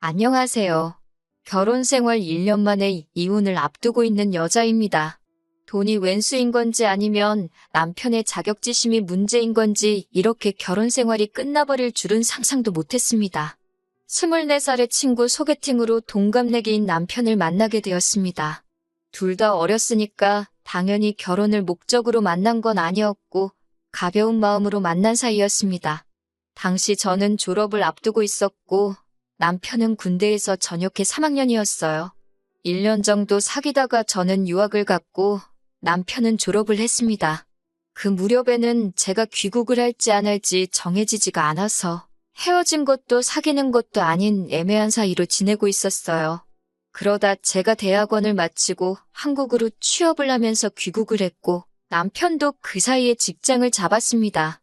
안녕하세요. 결혼 생활 1년 만에 이혼을 앞두고 있는 여자입니다. 돈이 웬수인 건지 아니면 남편의 자격지심이 문제인 건지 이렇게 결혼 생활이 끝나버릴 줄은 상상도 못했습니다. 24살의 친구 소개팅으로 동갑내기인 남편을 만나게 되었습니다. 둘 다 어렸으니까 당연히 결혼을 목적으로 만난 건 아니었고 가벼운 마음으로 만난 사이였습니다. 당시 저는 졸업을 앞두고 있었고 남편은 군대에서 전역해 3학년이었어요. 1년 정도 사귀다가 저는 유학을 갔고 남편은 졸업을 했습니다. 그 무렵에는 제가 귀국을 할지 안 할지 정해지지가 않아서 헤어진 것도 사귀는 것도 아닌 애매한 사이로 지내고 있었어요. 그러다 제가 대학원을 마치고 한국으로 취업을 하면서 귀국을 했고 남편도 그 사이에 직장을 잡았습니다.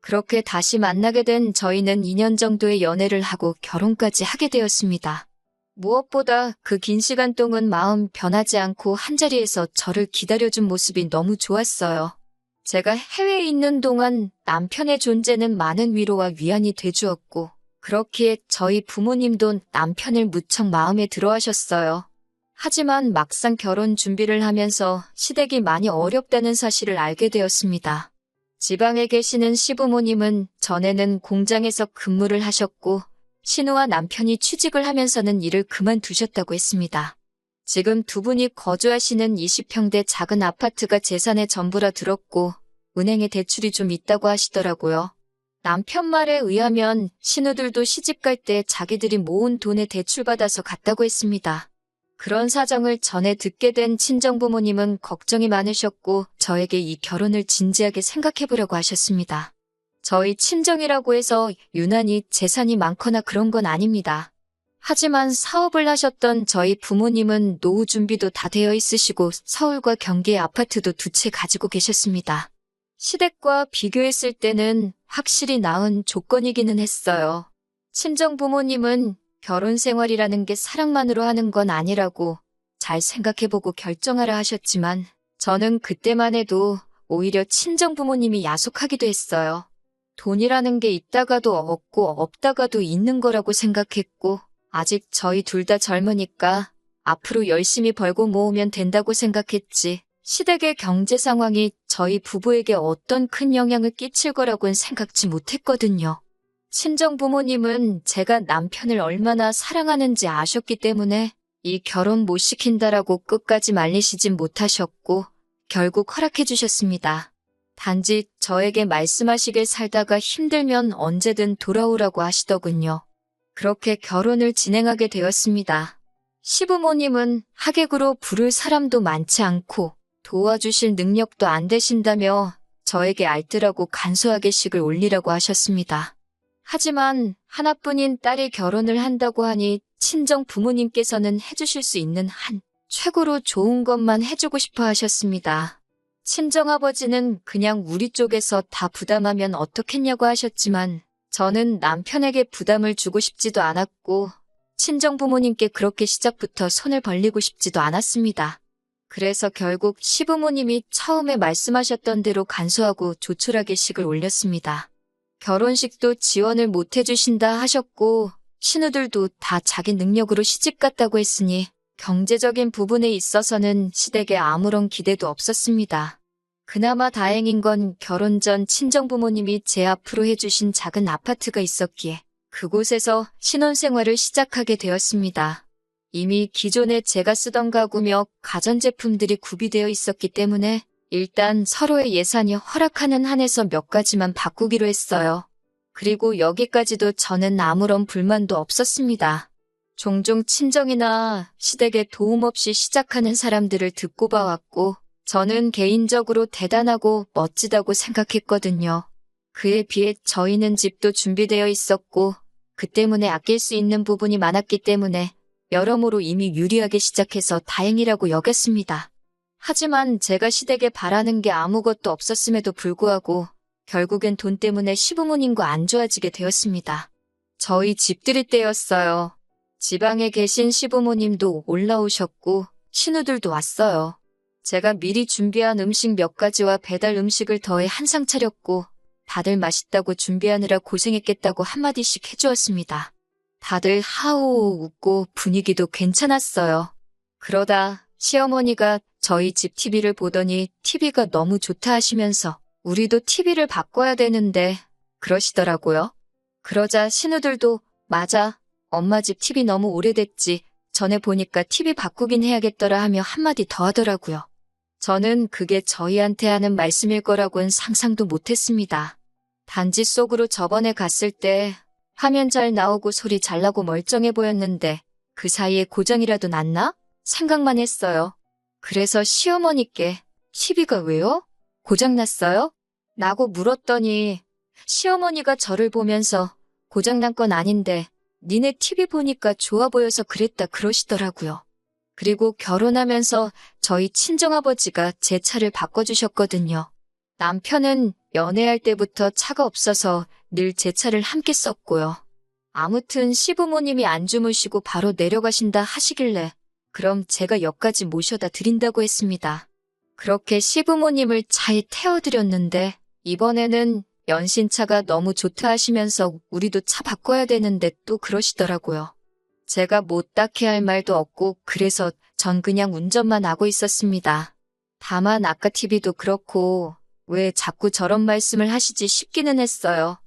그렇게 다시 만나게 된 저희는 2년 정도의 연애를 하고 결혼까지 하게 되었습니다. 무엇보다 그 긴 시간 동안 마음 변하지 않고 한자리에서 저를 기다려준 모습이 너무 좋았어요. 제가 해외에 있는 동안 남편의 존재는 많은 위로와 위안이 돼주었고 그렇기에 저희 부모님도 남편을 무척 마음에 들어 하셨어요. 하지만 막상 결혼 준비를 하면서 시댁이 많이 어렵다는 사실을 알게 되었습니다. 지방에 계시는 시부모님은 전에는 공장에서 근무를 하셨고 신우와 남편이 취직을 하면서는 일을 그만두셨다고 했습니다. 지금 두 분이 거주하시는 20평대 작은 아파트가 재산의 전부라 들었고 은행에 대출이 좀 있다고 하시더라고요. 남편 말에 의하면 신우들도 시집갈 때 자기들이 모은 돈에 대출받아서 갔다고 했습니다. 그런 사정을 전해 듣게 된 친정부모님은 걱정이 많으셨고 저에게 이 결혼을 진지하게 생각해보려고 하셨습니다. 저희 친정이라고 해서 유난히 재산이 많거나 그런 건 아닙니다. 하지만 사업을 하셨던 저희 부모님은 노후 준비도 다 되어 있으시고 서울과 경기의 아파트도 두 채 가지고 계셨습니다. 시댁과 비교했을 때는 확실히 나은 조건이기는 했어요. 친정부모님은 결혼 생활이라는 게 사랑만으로 하는 건 아니라고 잘 생각해보고 결정하라 하셨지만 저는 그때만 해도 오히려 친정부모님이 야속하기도 했어요. 돈이라는 게 있다가도 없고 없다가도 있는 거라고 생각했고 아직 저희 둘 다 젊으니까 앞으로 열심히 벌고 모으면 된다고 생각했지 시댁의 경제 상황이 저희 부부에게 어떤 큰 영향을 끼칠 거라고는 생각지 못했거든요. 친정부모님은 제가 남편을 얼마나 사랑하는지 아셨기 때문에 이 결혼 못 시킨다라고 끝까지 말리시진 못하셨고 결국 허락해 주셨습니다. 단지 저에게 말씀하시길 살다가 힘들면 언제든 돌아오라고 하시더군요. 그렇게 결혼을 진행하게 되었습니다. 시부모님은 하객으로 부를 사람도 많지 않고 도와주실 능력도 안 되신다며 저에게 알뜰하고 간소하게 식을 올리라고 하셨습니다. 하지만 하나뿐인 딸이 결혼을 한다고 하니 친정 부모님께서는 해주실 수 있는 한 최고로 좋은 것만 해주고 싶어 하셨습니다. 친정아버지는 그냥 우리 쪽에서 다 부담하면 어떻겠냐고 하셨지만 저는 남편에게 부담을 주고 싶지도 않았고 친정 부모님께 그렇게 시작부터 손을 벌리고 싶지도 않았습니다. 그래서 결국 시부모님이 처음에 말씀하셨던 대로 간소하고 조촐하게 식을 올렸습니다. 결혼식도 지원을 못 해주신다 하셨고 신우들도 다 자기 능력으로 시집 갔다고 했으니 경제적인 부분에 있어서는 시댁에 아무런 기대도 없었습니다. 그나마 다행인 건 결혼 전 친정부모님이 제 앞으로 해주신 작은 아파트가 있었기에 그곳에서 신혼생활을 시작하게 되었습니다. 이미 기존에 제가 쓰던 가구며 가전제품들이 구비되어 있었기 때문에 일단 서로의 예산이 허락하는 한에서 몇 가지만 바꾸기로 했어요. 그리고 여기까지도 저는 아무런 불만도 없었습니다. 종종 친정이나 시댁에 도움 없이 시작하는 사람들을 듣고 봐왔고 저는 개인적으로 대단하고 멋지다고 생각했거든요. 그에 비해 저희는 집도 준비되어 있었고 그 때문에 아낄 수 있는 부분이 많았기 때문에 여러모로 이미 유리하게 시작해서 다행이라고 여겼습니다. 하지만 제가 시댁에 바라는 게 아무것도 없었음에도 불구하고 결국엔 돈 때문에 시부모님과 안 좋아지게 되었습니다. 저희 집들이 때였어요. 지방에 계신 시부모님도 올라오셨고 신우들도 왔어요. 제가 미리 준비한 음식 몇 가지와 배달 음식을 더해 한상 차렸고 다들 맛있다고 준비하느라 고생했겠다고 한마디씩 해주었습니다. 다들 하오 웃고 분위기도 괜찮았어요. 그러다 시어머니가 저희 집 TV를 보더니 TV가 너무 좋다 하시면서 우리도 TV를 바꿔야 되는데 그러시더라고요. 그러자 신우들도 맞아. 엄마 집 TV 너무 오래됐지. 전에 보니까 TV 바꾸긴 해야겠더라 하며 한마디 더 하더라고요. 저는 그게 저희한테 하는 말씀일 거라고는 상상도 못했습니다. 단지 속으로 저번에 갔을 때 화면 잘 나오고 소리 잘 나고 멀쩡해 보였는데 그 사이에 고장이라도 났나? 생각만 했어요. 그래서 시어머니께 TV가 왜요? 고장났어요? 라고 물었더니 시어머니가 저를 보면서 고장난 건 아닌데 니네 TV 보니까 좋아 보여서 그랬다 그러시더라고요. 그리고 결혼하면서 저희 친정아버지가 제 차를 바꿔주셨거든요. 남편은 연애할 때부터 차가 없어서 늘 제 차를 함께 썼고요. 아무튼 시부모님이 안 주무시고 바로 내려가신다 하시길래 그럼 제가 역까지 모셔다 드린다고 했습니다. 그렇게 시부모님을 차에 태워드렸는데 이번에는 연신차가 너무 좋다 하시면서 우리도 차 바꿔야 되는데 또 그러시더라고요. 제가 뭐 딱히 할 말도 없고 그래서 전 그냥 운전만 하고 있었습니다. 다만 아까 TV도 그렇고 왜 자꾸 저런 말씀을 하시지 싶기는 했어요.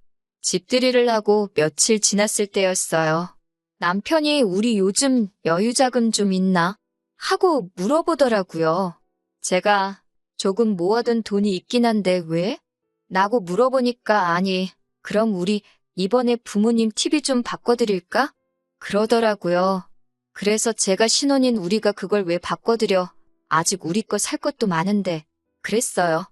집들이를 하고 며칠 지났을 때였어요. 남편이 우리 요즘 여유자금 좀 있나? 하고 물어보더라고요. 제가 조금 모아둔 돈이 있긴 한데 왜? 라고 물어보니까 아니, 그럼 우리 이번에 부모님 TV 좀 바꿔드릴까? 그러더라고요. 그래서 제가 신혼인 우리가 그걸 왜 바꿔드려? 아직 우리 거 살 것도 많은데. 그랬어요.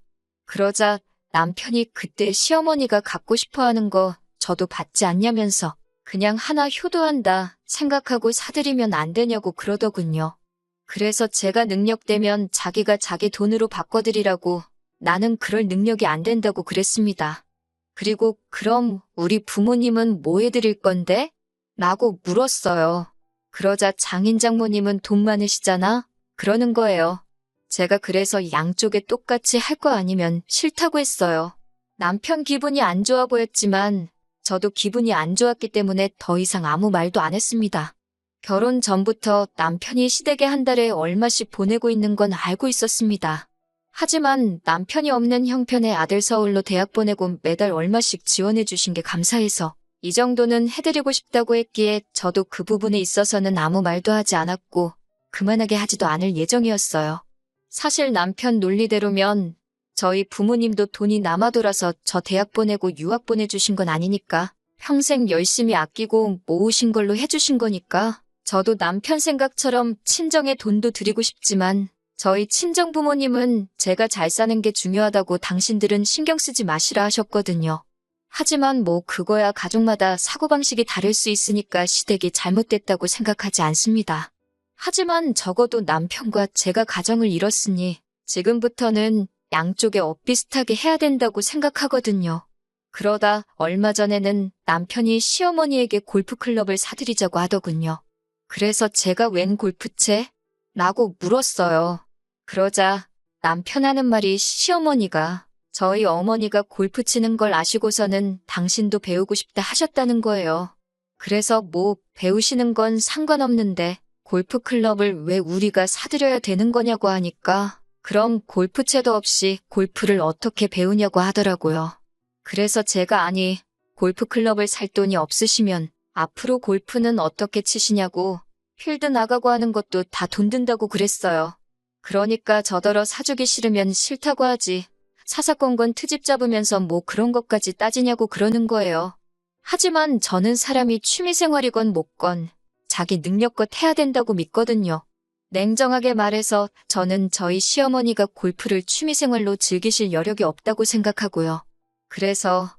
그러자 남편이 그때 시어머니가 갖고 싶어 하는 거 저도 받지 않냐면서 그냥 하나 효도한다 생각하고 사드리면 안 되냐고 그러더군요. 그래서 제가 능력되면 자기가 자기 돈으로 바꿔드리라고 나는 그럴 능력이 안 된다고 그랬습니다. 그리고 그럼 우리 부모님은 뭐 해드릴 건데? 라고 물었어요. 그러자 장인 장모님은 돈 많으시잖아? 그러는 거예요. 제가 그래서 양쪽에 똑같이 할 거 아니면 싫다고 했어요. 남편 기분이 안 좋아 보였지만 저도 기분이 안 좋았기 때문에 더 이상 아무 말도 안 했습니다. 결혼 전부터 남편이 시댁에 한 달에 얼마씩 보내고 있는 건 알고 있었습니다. 하지만 남편이 없는 형편의 아들 서울로 대학 보내고 매달 얼마씩 지원해 주신 게 감사해서 이 정도는 해드리고 싶다고 했기에 저도 그 부분에 있어서는 아무 말도 하지 않았고 그만하게 하지도 않을 예정이었어요. 사실 남편 논리대로면 저희 부모님도 돈이 남아돌아서 저 대학 보내고 유학 보내주신 건 아니니까 평생 열심히 아끼고 모으신 걸로 해주신 거니까 저도 남편 생각처럼 친정에 돈도 드리고 싶지만 저희 친정 부모님은 제가 잘 사는 게 중요하다고 당신들은 신경 쓰지 마시라 하셨거든요. 하지만 뭐 그거야 가족마다 사고방식이 다를 수 있으니까 시댁이 잘못됐다고 생각하지 않습니다. 하지만 적어도 남편과 제가 가정을 이뤘으니 지금부터는 양쪽에 엇비슷하게 해야 된다고 생각하거든요. 그러다 얼마 전에는 남편이 시어머니에게 골프클럽을 사드리자고 하더군요. 그래서 제가 웬 골프채? 라고 물었어요. 그러자 남편 하는 말이 시어머니가 저희 어머니가 골프 치는 걸 아시고서는 당신도 배우고 싶다 하셨다는 거예요. 그래서 뭐 배우시는 건 상관없는데 골프클럽을 왜 우리가 사드려야 되는 거냐고 하니까 그럼 골프채도 없이 골프를 어떻게 배우냐고 하더라고요. 그래서 제가 아니 골프클럽을 살 돈이 없으시면 앞으로 골프는 어떻게 치시냐고 필드 나가고 하는 것도 다 돈 든다고 그랬어요. 그러니까 저더러 사주기 싫으면 싫다고 하지. 사사건건 트집 잡으면서 뭐 그런 것까지 따지냐고 그러는 거예요. 하지만 저는 사람이 취미생활이건 뭐건 자기 능력껏 해야 된다고 믿거든요. 냉정하게 말해서 저는 저희 시어머니가 골프를 취미생활로 즐기실 여력이 없다고 생각하고요. 그래서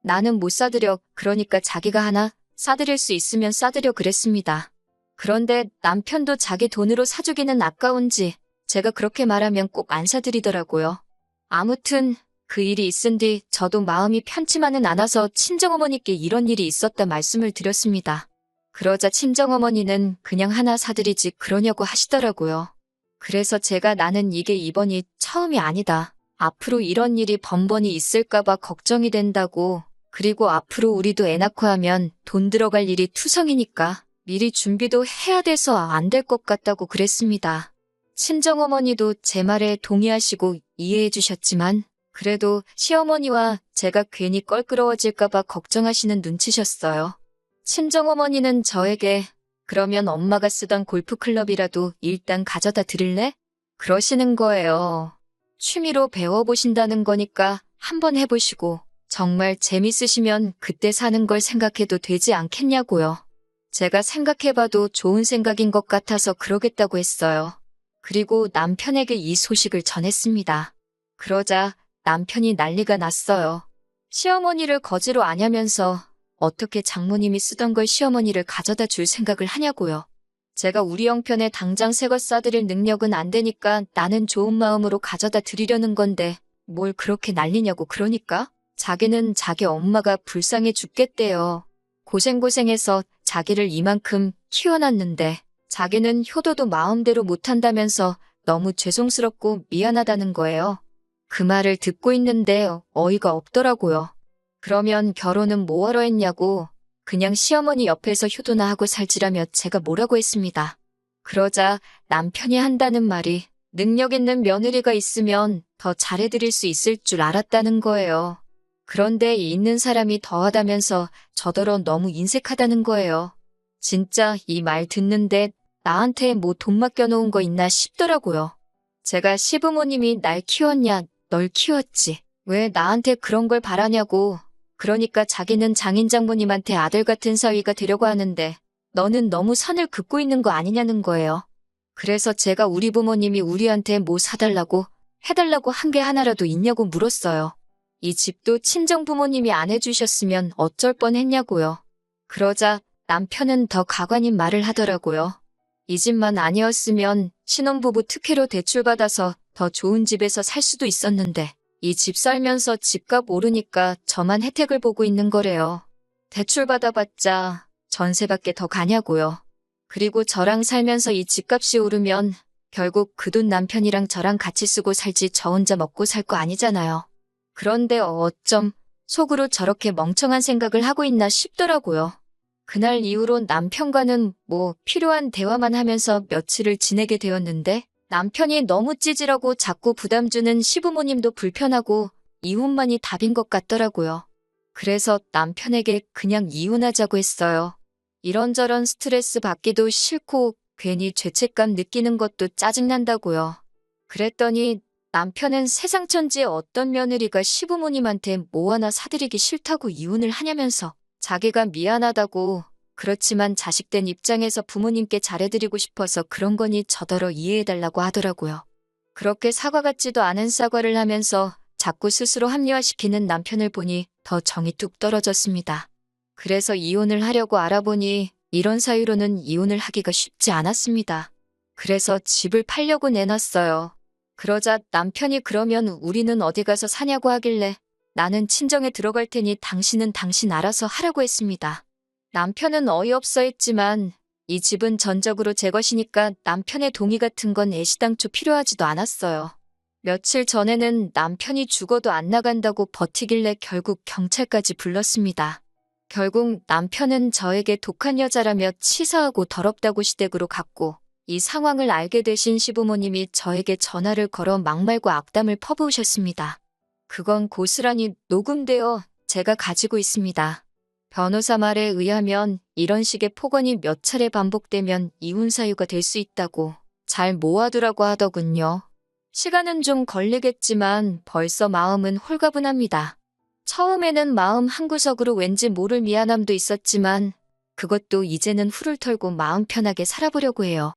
나는 못 사드려. 그러니까 자기가 하나 사드릴 수 있으면 사드려 그랬습니다. 그런데 남편도 자기 돈으로 사주기는 아까운지 제가 그렇게 말하면 꼭 안 사드리더라고요. 아무튼 그 일이 있은 뒤 저도 마음이 편치만은 않아서 친정어머니께 이런 일이 있었다 말씀을 드렸습니다. 그러자 친정어머니는 그냥 하나 사드리지 그러냐고 하시더라고요. 그래서 제가 나는 이게 이번이 처음이 아니다. 앞으로 이런 일이 번번이 있을까봐 걱정이 된다고 그리고 앞으로 우리도 애 낳고 하면 돈 들어갈 일이 투성이니까 미리 준비도 해야 돼서 안 될 것 같다고 그랬습니다. 친정어머니도 제 말에 동의하시고 이해해 주셨지만 그래도 시어머니와 제가 괜히 껄끄러워질까봐 걱정하시는 눈치셨어요. 친정어머니는 저에게 그러면 엄마가 쓰던 골프클럽이라도 일단 가져다 드릴래? 그러시는 거예요. 취미로 배워보신다는 거니까 한번 해보시고 정말 재밌으시면 그때 사는 걸 생각해도 되지 않겠냐고요. 제가 생각해봐도 좋은 생각인 것 같아서 그러겠다고 했어요. 그리고 남편에게 이 소식을 전했습니다. 그러자 남편이 난리가 났어요. 시어머니를 거지로 아냐면서 어떻게 장모님이 쓰던 걸 시어머니를 가져다 줄 생각을 하냐고요. 제가 우리 형편에 당장 새 것 싸드릴 능력은 안 되니까 나는 좋은 마음으로 가져다 드리려는 건데 뭘 그렇게 난리냐고 그러니까 자기는 자기 엄마가 불쌍해 죽겠대요. 고생고생해서 자기를 이만큼 키워놨는데 자기는 효도도 마음대로 못한다면서 너무 죄송스럽고 미안하다는 거예요. 그 말을 듣고 있는데 어이가 없더라고요. 그러면 결혼은 뭐하러 했냐고 그냥 시어머니 옆에서 효도나 하고 살지라며 제가 뭐라고 했습니다. 그러자 남편이 한다는 말이 능력 있는 며느리가 있으면 더 잘해드릴 수 있을 줄 알았다는 거예요. 그런데 있는 사람이 더하다면서 저더러 너무 인색하다는 거예요. 진짜 이 말 듣는데 나한테 뭐 돈 맡겨놓은 거 있나 싶더라고요. 제가 시부모님이 날 키웠냐, 널 키웠지. 왜 나한테 그런 걸 바라냐고. 그러니까 자기는 장인 장모님한테 아들 같은 사위가 되려고 하는데 너는 너무 선을 긋고 있는 거 아니냐는 거예요. 그래서 제가 우리 부모님이 우리한테 뭐 사달라고 해달라고 한 게 하나라도 있냐고 물었어요. 이 집도 친정 부모님이 안 해주셨으면 어쩔 뻔했냐고요. 그러자 남편은 더 가관인 말을 하더라고요. 이 집만 아니었으면 신혼부부 특혜로 대출받아서 더 좋은 집에서 살 수도 있었는데 이 집 살면서 집값 오르니까 저만 혜택을 보고 있는 거래요. 대출 받아봤자 전세밖에 더 가냐고요. 그리고 저랑 살면서 이 집값이 오르면 결국 그 돈 남편이랑 저랑 같이 쓰고 살지 저 혼자 먹고 살 거 아니잖아요. 그런데 어쩜 속으로 저렇게 멍청한 생각을 하고 있나 싶더라고요. 그날 이후로 남편과는 뭐 필요한 대화만 하면서 며칠을 지내게 되었는데 남편이 너무 찌질하고 자꾸 부담 주는 시부모님도 불편하고 이혼만이 답인 것 같더라고요. 그래서 남편에게 그냥 이혼하자고 했어요. 이런저런 스트레스 받기도 싫고 괜히 죄책감 느끼는 것도 짜증난다고요. 그랬더니 남편은 세상 천지의 어떤 며느리가 시부모님한테 뭐 하나 사드리기 싫다고 이혼을 하냐면서 자기가 미안하다고 그렇지만 자식된 입장에서 부모님께 잘해드리고 싶어서 그런 거니 저더러 이해해달라고 하더라고요. 그렇게 사과 같지도 않은 사과를 하면서 자꾸 스스로 합리화시키는 남편을 보니 더 정이 뚝 떨어졌습니다. 그래서 이혼을 하려고 알아보니 이런 사유로는 이혼을 하기가 쉽지 않았습니다. 그래서 집을 팔려고 내놨어요. 그러자 남편이 그러면 우리는 어디 가서 사냐고 하길래 나는 친정에 들어갈 테니 당신은 당신 알아서 하라고 했습니다. 남편은 어이없어 했지만 이 집은 전적으로 제 것이니까 남편의 동의 같은 건 애시당초 필요하지도 않았어요. 며칠 전에는 남편이 죽어도 안 나간다고 버티길래 결국 경찰까지 불렀습니다. 결국 남편은 저에게 독한 여자라며 치사하고 더럽다고 시댁으로 갔고 이 상황을 알게 되신 시부모님이 저에게 전화를 걸어 막말과 악담을 퍼부으셨습니다. 그건 고스란히 녹음되어 제가 가지고 있습니다. 변호사 말에 의하면 이런 식의 폭언이 몇 차례 반복되면 이혼 사유가 될 수 있다고 잘 모아두라고 하더군요. 시간은 좀 걸리겠지만 벌써 마음은 홀가분합니다. 처음에는 마음 한구석으로 왠지 모를 미안함도 있었지만 그것도 이제는 훌을 털고 마음 편하게 살아보려고 해요.